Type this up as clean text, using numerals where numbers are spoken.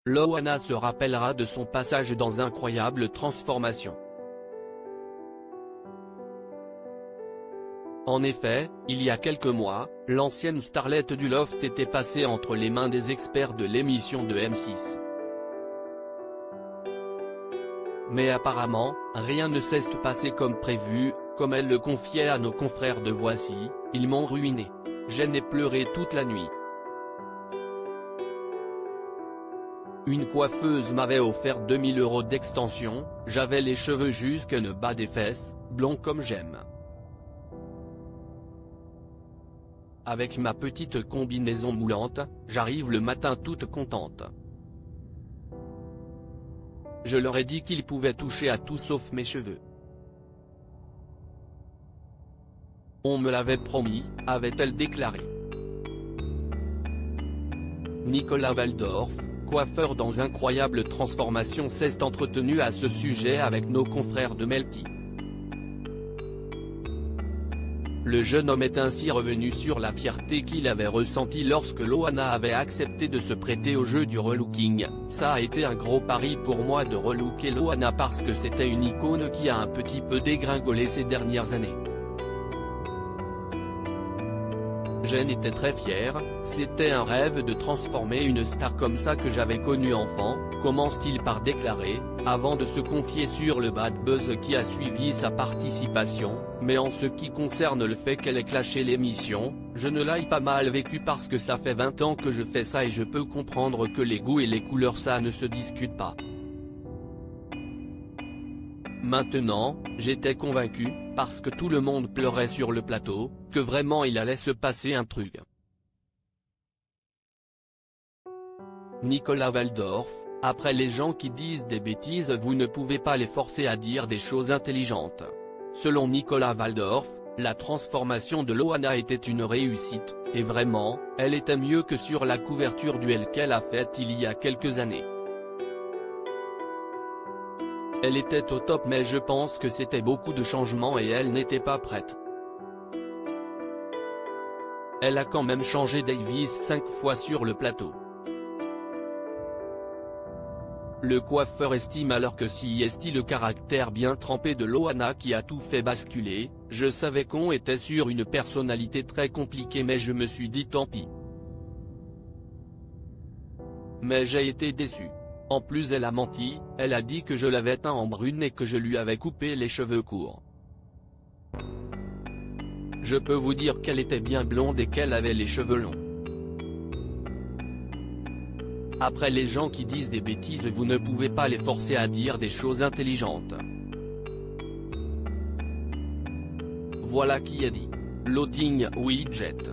Loana se rappellera de son passage dans Incroyable Transformation. En effet, il y a quelques mois, l'ancienne starlette du Loft était passée entre les mains des experts de l'émission de M6. Mais apparemment, rien ne s'est passé comme prévu, comme elle le confiait à nos confrères de Voici, ils m'ont ruiné. Je n'ai pleuré toute la nuit. Une coiffeuse m'avait offert 2000 € d'extension, j'avais les cheveux jusque le bas des fesses, blonds comme j'aime. Avec ma petite combinaison moulante, j'arrive le matin toute contente. Je leur ai dit qu'ils pouvaient toucher à tout sauf mes cheveux. On me l'avait promis, avait-elle déclaré. Nicolas Waldorf, coiffeur dans Incroyable Transformation, s'est entretenu à ce sujet avec nos confrères de Melty. Le jeune homme est ainsi revenu sur la fierté qu'il avait ressentie lorsque Loana avait accepté de se prêter au jeu du relooking. Ça a été un gros pari pour moi de relooker Loana parce que c'était une icône qui a un petit peu dégringolé ces dernières années. J'en étais très fier, c'était un rêve de transformer une star comme ça que j'avais connue enfant, commence-t-il par déclarer, avant de se confier sur le bad buzz qui a suivi sa participation, mais en ce qui concerne le fait qu'elle ait clashé l'émission, je ne l'ai pas mal vécu parce que ça fait 20 ans que je fais ça et je peux comprendre que les goûts et les couleurs ça ne se discute pas. Maintenant, j'étais convaincu, parce que tout le monde pleurait sur le plateau, que vraiment il allait se passer un truc. Nicolas Waldorf, après les gens qui disent des bêtises vous ne pouvez pas les forcer à dire des choses intelligentes. Selon Nicolas Waldorf, la transformation de Loana était une réussite, et vraiment, elle était mieux que sur la couverture du L qu'elle a faite il y a quelques années. Elle était au top mais je pense que c'était beaucoup de changements et elle n'était pas prête. Elle a quand même changé Davis 5 fois sur le plateau. Le coiffeur estime alors que si est le caractère bien trempé de Loana qui a tout fait basculer, je savais qu'on était sur une personnalité très compliquée mais je me suis dit tant pis. Mais j'ai été déçu. En plus elle a menti, elle a dit que je l'avais teint en brune et que je lui avais coupé les cheveux courts. Je peux vous dire qu'elle était bien blonde et qu'elle avait les cheveux longs. Après les gens qui disent des bêtises vous ne pouvez pas les forcer à dire des choses intelligentes. Voilà qui a dit. Loading widget.